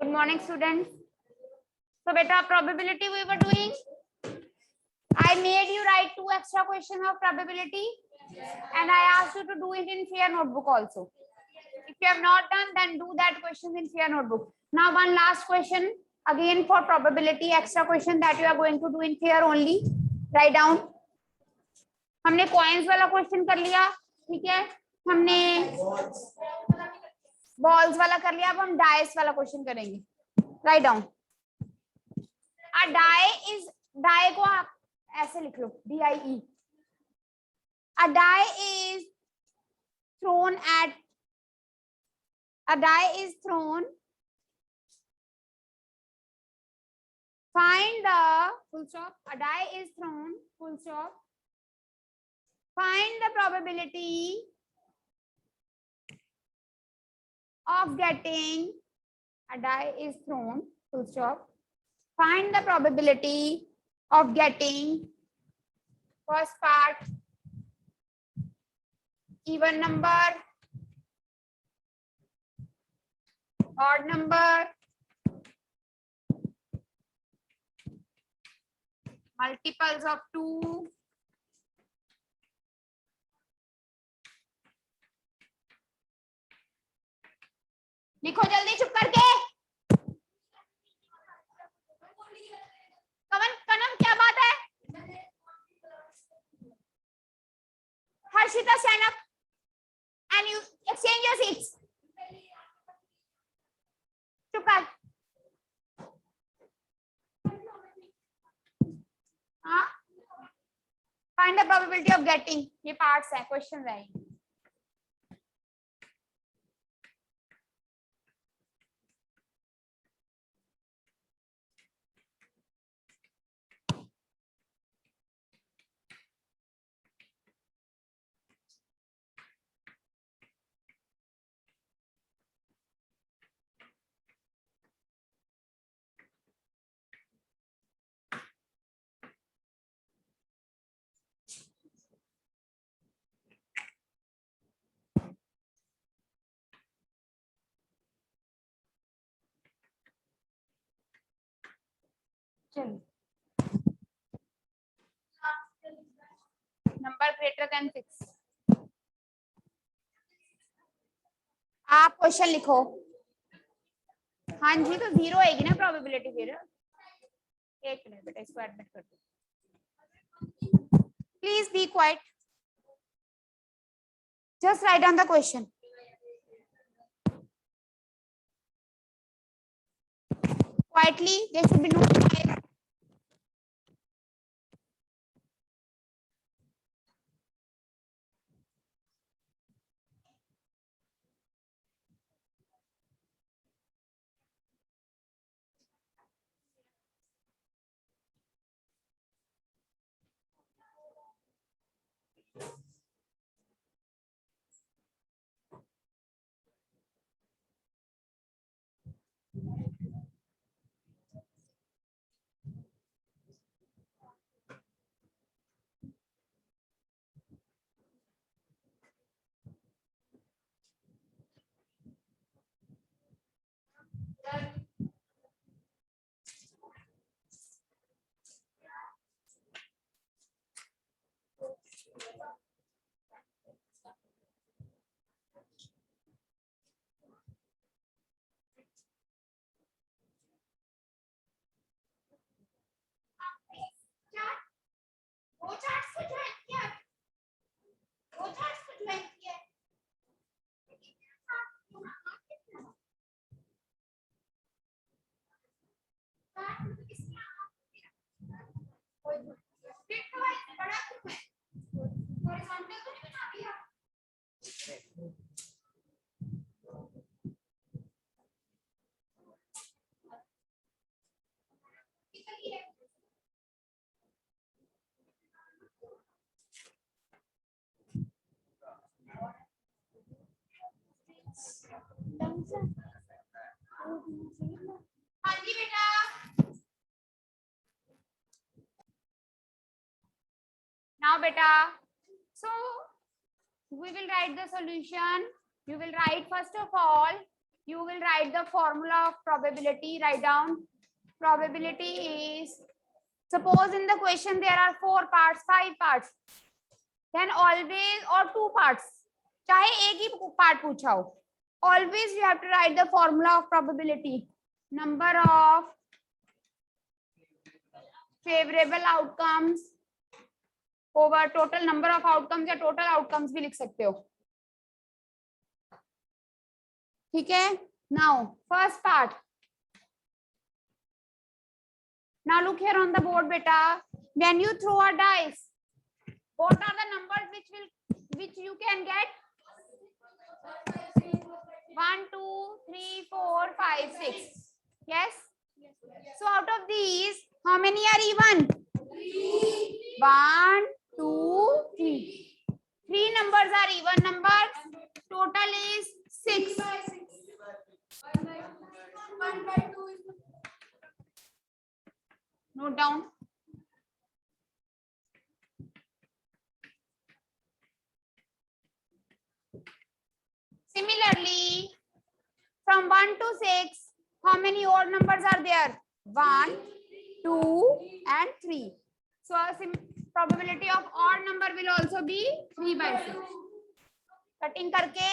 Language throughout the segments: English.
Good morning, students. So, beta, probability we were doing. I made you write 2 extra questions of probability, and I asked you to do it in fair notebook also. If you have not done, then do that question in fair notebook. Now, one last question again for probability extra question that you are going to do in fair only. Write down. हमने coins वाला question कर लिया, ठीक है? हमने balls वाला कर लिया, अब हम dice वाला question करेंगे. Write down. A die को आप ऐसे लिख लो, DIE. A die is thrown. Find the full stop. A die is thrown. Full stop. Find the probability of getting. A die is thrown. Full stop. Find the probability of getting. First part, even number, odd number, multiples of 2, लिखो जल्दी चुप करके. कनम क्या बात है? Harshita, stand up and you exchange your seats. चुप कर. हाँ, find the probability of getting. ये parts है, questions है. Number greater than 6. आप क्वेश्चन लिखो. हाँ जी, तो 0 आएगी ना प्रोबेबिलिटी. फिर एक मिनट बेटा, इसको एडमिट कर दो. Please be quite. Just write down the question. Quietly, there should be no noise. हाँ जी बेटा. Now beta, so we will write the solution. You will write first of all You will write the formula of probability. Write down. Probability is, suppose in the question there are 4 parts, 5 parts, then always, or 2 parts, चाहे एक ही part पूछा हो, always you have to write the formula of probability. Number of favorable outcomes over total number of outcomes, या total outcomes भी लिख सकते हो. ठीक है. Now first part. Now look here on the board, beta. When you throw a dice, what are the numbers which you can get? 1, 2, 3, 4, 5, 6. Yes. So out of these, how many are even? 1, 2, 3. 3 numbers are even numbers. Total is 6. 1 by 2 is. Note down. Similarly, from 1 to 6, how many odd numbers are there? 1, 2, and 3. So probability of odd number will also be 3 by 6. Cutting करके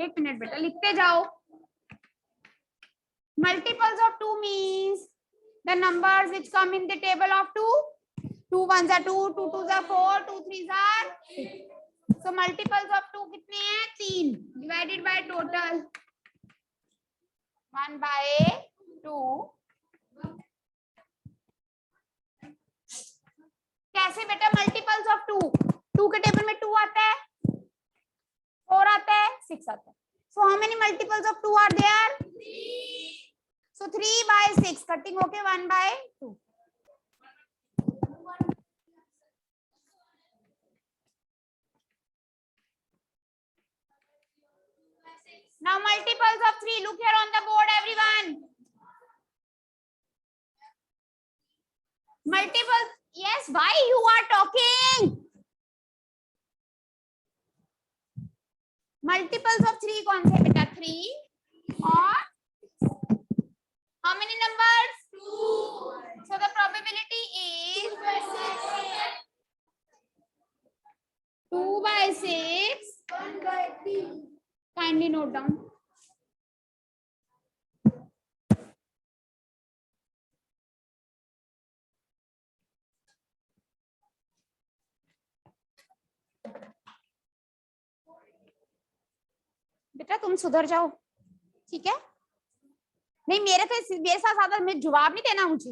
एक minute बेटा लिखते जाओ. Multiples of 2 means the numbers which come in the table of 2. 2 1s are 2, 2 2s are 4, 2 3s are 6. So multiples of 2 कितने हैं? 3 divided by total 1 by 2. कैसे बेटा? Multiples of 2. 2 के टेबल में 2 आता है, 4 आता है, 6 आता है. So how many multiples of 2 are there? 3. So 3 by 6 cutting होके 1 by 2. Now multiples of 3. Look here on the board, everyone. Multiples. Yes. Why you are talking? Multiples of 3 कौन से बेटा? 3 और how many numbers? 2. So the probability is 2 by 6. 1 by 3. Kindly note down. बेटा तुम सुधर जाओ, ठीक है? नहीं मेरे साथ ज्यादा में जवाब नहीं देना मुझे,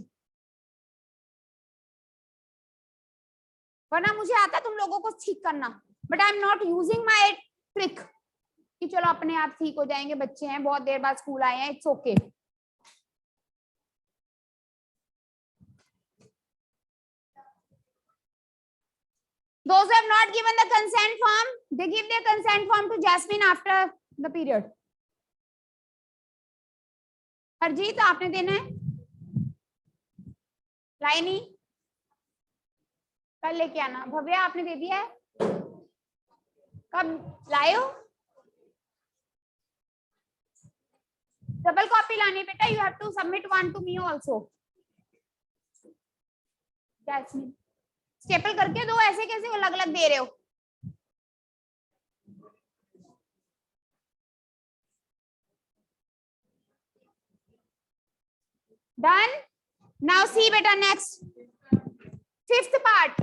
वरना मुझे आता तुम लोगों को ठीक करना. But I am not using my trick कि चलो अपने आप ठीक हो जाएंगे, बच्चे हैं, बहुत देर बाद स्कूल आए हैं, it's okay. Those who have not given the consent form, they give their consent form to Jasmine after the period. Harjeet आपने देना है, लाइनी कल लेके आना. भव्या आपने दे दिया है, कब लाए हो? डबल कॉपी लानी बेटा. You have to submit one to me also. Jasmine staple करके दो, ऐसे कैसे अलग अलग दे रहे हो? Done. Now see beta next. 5th part.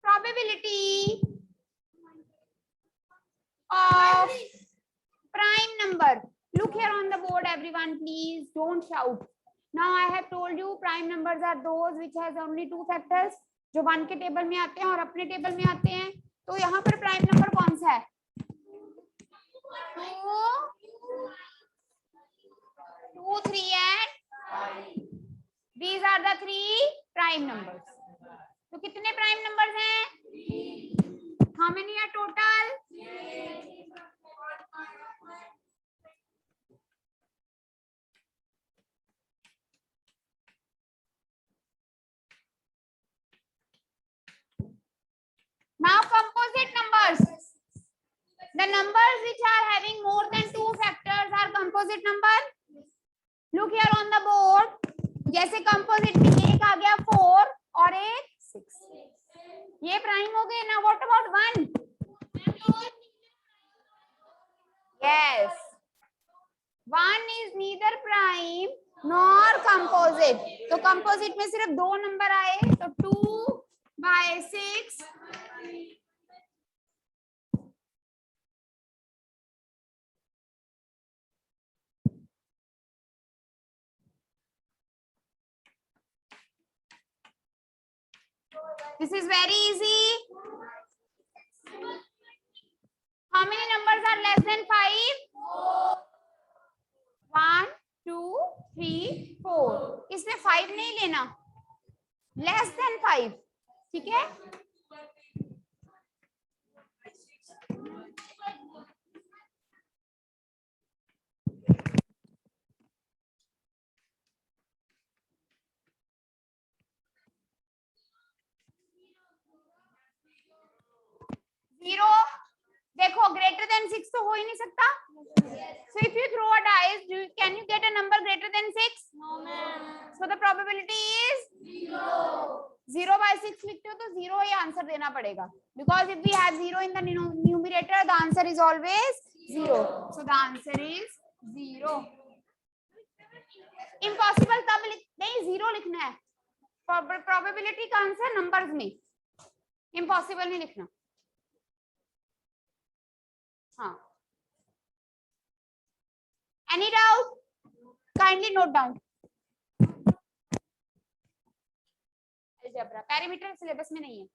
Probability of prime number. Look here on the board, everyone. Please don't shout. Now I have told you prime numbers are those which has only 2 factors. जो 1 के table में आते हैं और अपने table में आते हैं. तो यहाँ पर प्राइम नंबर कौन सा है? 2, 3 and 5. These are the 3 prime numbers. तो कितने प्राइम नंबर्स हैं? 3. How many are total? 3. The numbers which are having more than 2 factors are composite number. Look here on the board. जैसे composite में एक आ गया 4 और एक 6. ये प्राइम हो गए ना. What about 1? Yes. 1 is neither prime nor composite. तो composite में सिर्फ 2 नंबर आए. तो 2/6. This is very easy. How many numbers are less than 5? 1, 2, 3, 4. इसमें 5 नहीं लेना. Less than 5. ठीक है. जीरो. देखो greater than 6 तो हो ही नहीं सकता. So if you throw a dice, can you get a number greater than 6? No, ma'am. So the probability is 0/6 लिखते हो तो 0 ही आंसर देना पड़ेगा. Because if we have 0 in the numerator, the answer is always 0. So the answer is 0. Impossible तब नहीं 0 लिखना है. Probability का आंसर नंबर्स में. Impossible नहीं लिखना. हाँ. Any doubt? Kindly note down. Algebra. Perimeter syllabus में नहीं है.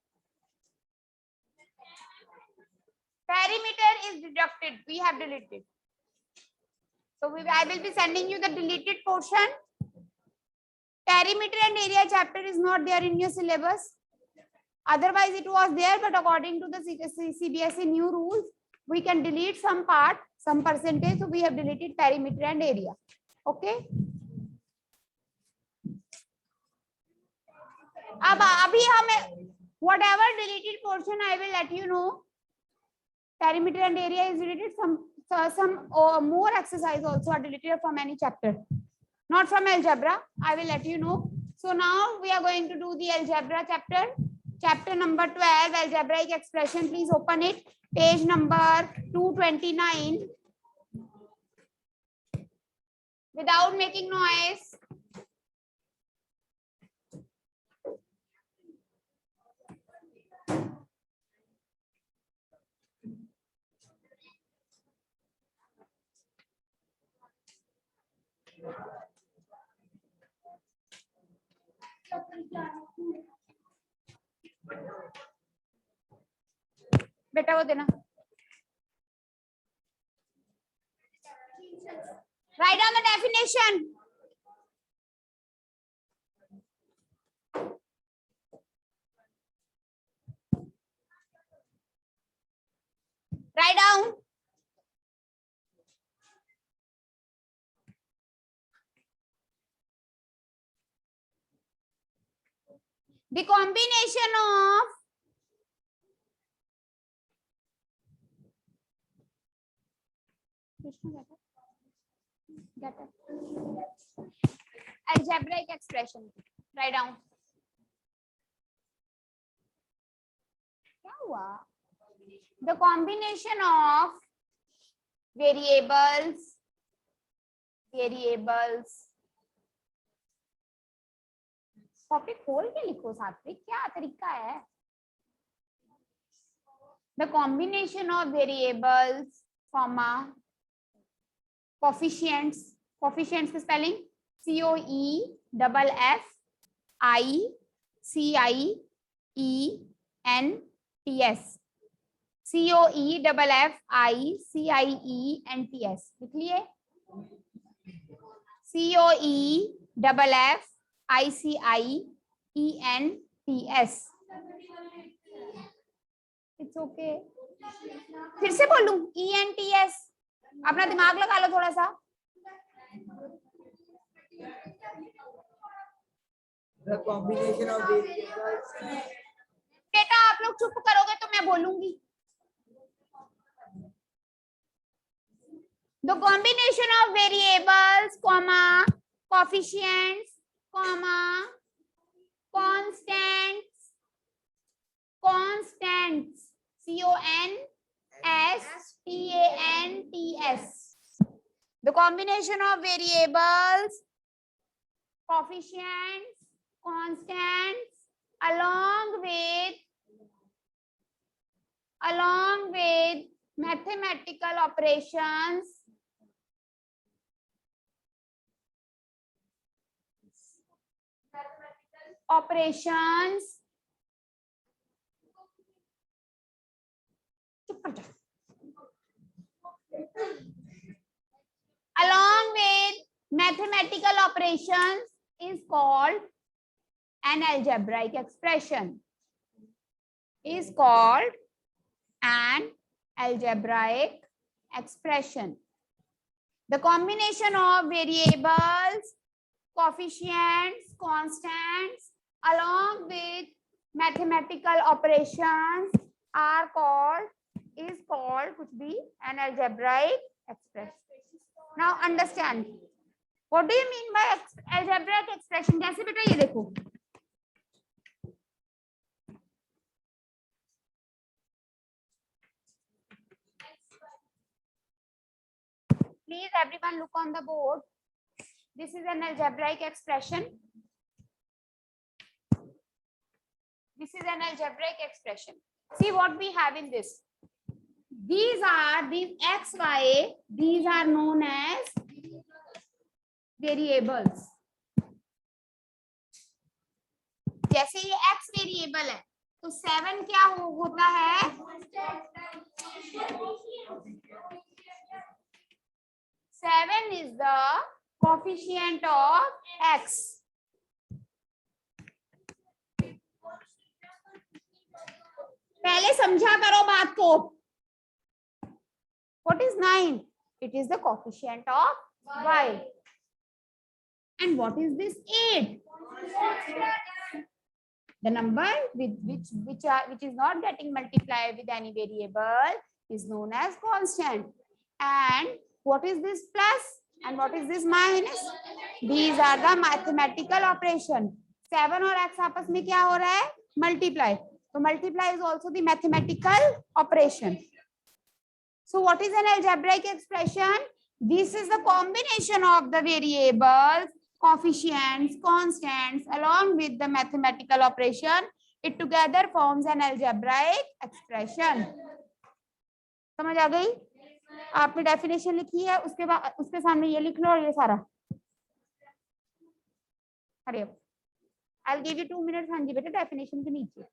Perimeter is deducted. We have deleted. So I will be sending you the deleted portion. Perimeter and area chapter is not there in your syllabus. Otherwise, it was there, but according to the CBSE new rules, we can delete some part, some percentage. So we have deleted perimeter and area. Okay. अब अभी हमें whatever deleted portion I will let you know. Perimeter and area is deleted. Some more exercise also are deleted from any chapter, not from algebra. I will let you know. So now we are going to do the algebra chapter. Chapter number 12, algebraic expression. Please open it. Page number 229. Without making noise. बेटा वो देना. Write down the definition. Write down. The combination of algebraic expression. Write down. क्या हुआ? The combination of variables. Copy खोल के लिखो साथ में. क्या तरीका है? The combination of variables, comma, coefficients. Coefficients की spelling COEFFICIENTS. COEFFICIENTS लिख लिए. COEFFICIENTS. It's okay. फिर से बोलूं ENTS. अपना दिमाग लगा लो थोड़ा सा. The combination of variables. बेटा आप लोग चुप करोगे तो मैं बोलूंगी. The combination of variables, comma, coefficients, comma, constants, constants, the combination of variables, coefficients, constants, along with mathematical operations, along with mathematical operations is called an algebraic expression. Is called an algebraic expression. The combination of variables, coefficients, constants, along with mathematical operations is called कुछ भी an algebraic expression. Now understand, what do you mean by algebraic expression? जैसे बेटा ये देखो, please everyone look on the board. This is an algebraic expression. This is an algebraic expression. See what we have in this. These x, y, these are known as variables. जैसे ये x variable है तो 7 क्या होता है? 7 is the coefficient of x. पहले समझा करो बात को. What is 9? It is the coefficient of y. And what is this 8? The number with which is not getting multiplied with any variable is known as constant. And what is this plus and what is this minus? These are the mathematical operation. 7 और x आपस में क्या हो रहा है? Multiply. So multiply is also the mathematical operation. So what is an algebraic expression? This is the combination of the variables, coefficients, constants, along with the mathematical operation. It together forms an algebraic expression. समझ आ गई? आपने definition लिखी है, उसके बाद उसके सामने ये लिख लो और ये सारा. अरे I'll give you 2 minutes. हाँ जी बेटा, डेफिनेशन के नीचे.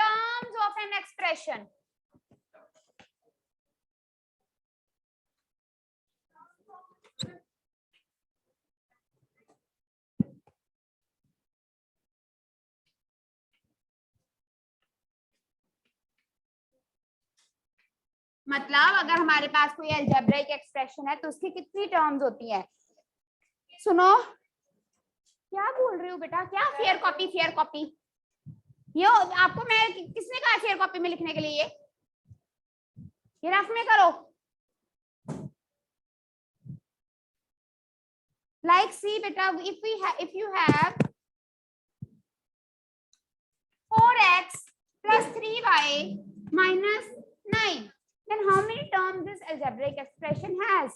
Terms of an expression. मतलब अगर हमारे पास कोई अलजेब्रिक एक्सप्रेशन है तो उसकी कितनी टर्म्स होती हैं? सुनो, क्या बोल रही हो बेटा? क्या फेयर कॉपी? ये आपको मैं किसने कहा शेयर कॉपी में लिखने के लिए? ये रफ में करो। Like see beta, if you have 4x plus 3y minus 9, then how many terms this algebraic expression has?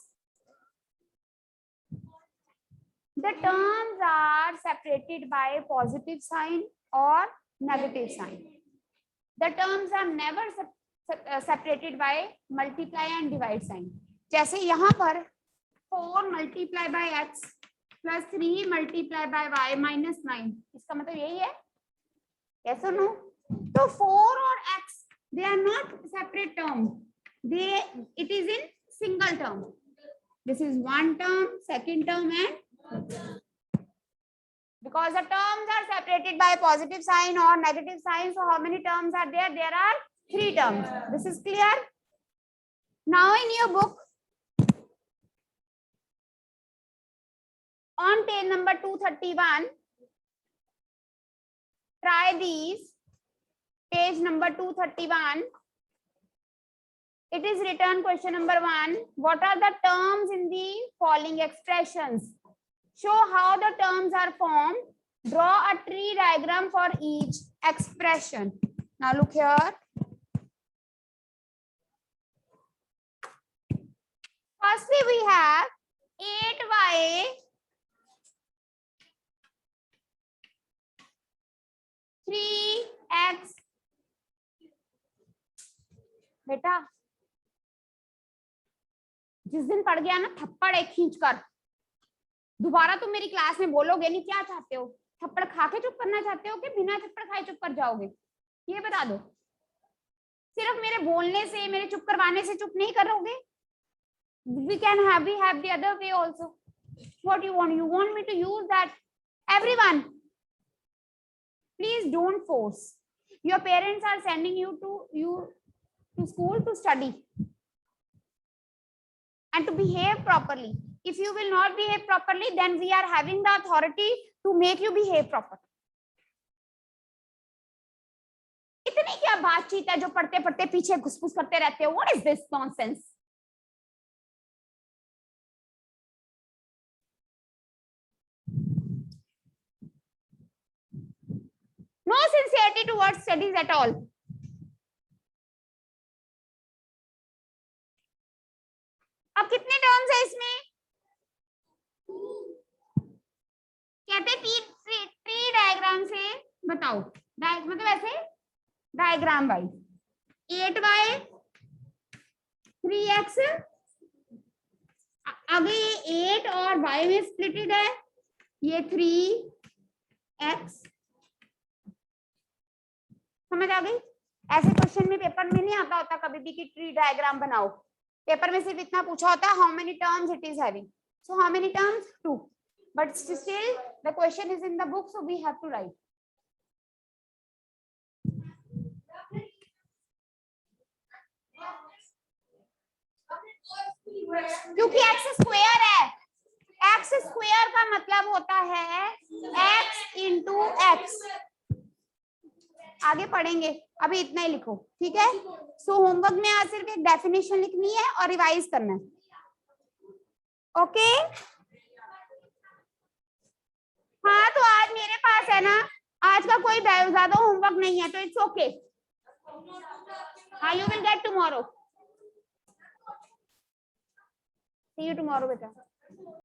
The terms are separated by positive sign or negative sign. The terms are never separated by multiply and divide sign. जैसे यहाँ पर 4 multiply by x plus 3 multiply by y minus 9, इसका मतलब यही है, yes or no? तो 4 और x they are not separate term, it is in single term. This is one term, second term, and because the terms are separated by positive sign or negative sign, so how many terms are there? There are 3 terms. This is clear. Now in your book on page number 231, try these. Page number 231, it is written question number 1. What are the terms in the following expressions? Show how the terms are formed. Draw a tree diagram for each expression. Now look here. Firstly, we have 8y three x. बेटा जिस दिन पड़ गया ना थप्पड़ एक खींच कर, दोबारा तुम मेरी क्लास में बोलोगे नहीं। क्या चाहते हो, थप्पड़ खा के चुप करना चाहते हो कि बिना थप्पड़ खाए चुप कर जाओगे? ये बता दो। सिर्फ मेरे बोलने से, मेरे चुप करवाने से चुप नहीं करोगे? we have the other way also. What you want me to use that? Everyone, please don't force. Your parents are sending you to school to study and to behave properly. If you will not behave properly, then we are having the authority to make you behave properly. इतनी क्या बातचीत है जो पढ़ते पढ़ते पीछे घुसपुस करते रहते हो? What is this nonsense? No sincerity towards studies at all. अब कितने टर्म्स है इसमें? कहते ट्री डायग्राम से बताओ, मतलब ऐसे डायग्राम वाइज 8y 3x, आगे ये 8 और y में स्प्लिटेड है, ये 3x। समझ आ गई? ऐसे क्वेश्चन में पेपर में नहीं आता होता कभी भी कि ट्री डायग्राम बनाओ। पेपर में सिर्फ इतना पूछा होता है, how many terms it is having. So how many terms? 2, but still the question is in the book, so we have to write. क्योंकि x स्क्वायर है, x स्क्वायर का मतलब होता है x इंटू एक्स। आगे पढ़ेंगे, अभी इतना ही लिखो, ठीक है? सो होमवर्क में आज सिर्फ एक डेफिनेशन लिखनी है और रिवाइज करना है, ओके? हाँ, तो आज मेरे पास है ना, आज का कोई ज्यादा होमवर्क नहीं है, तो इट्स ओके। हाँ, you will get tomorrow. See you tomorrow बेटा।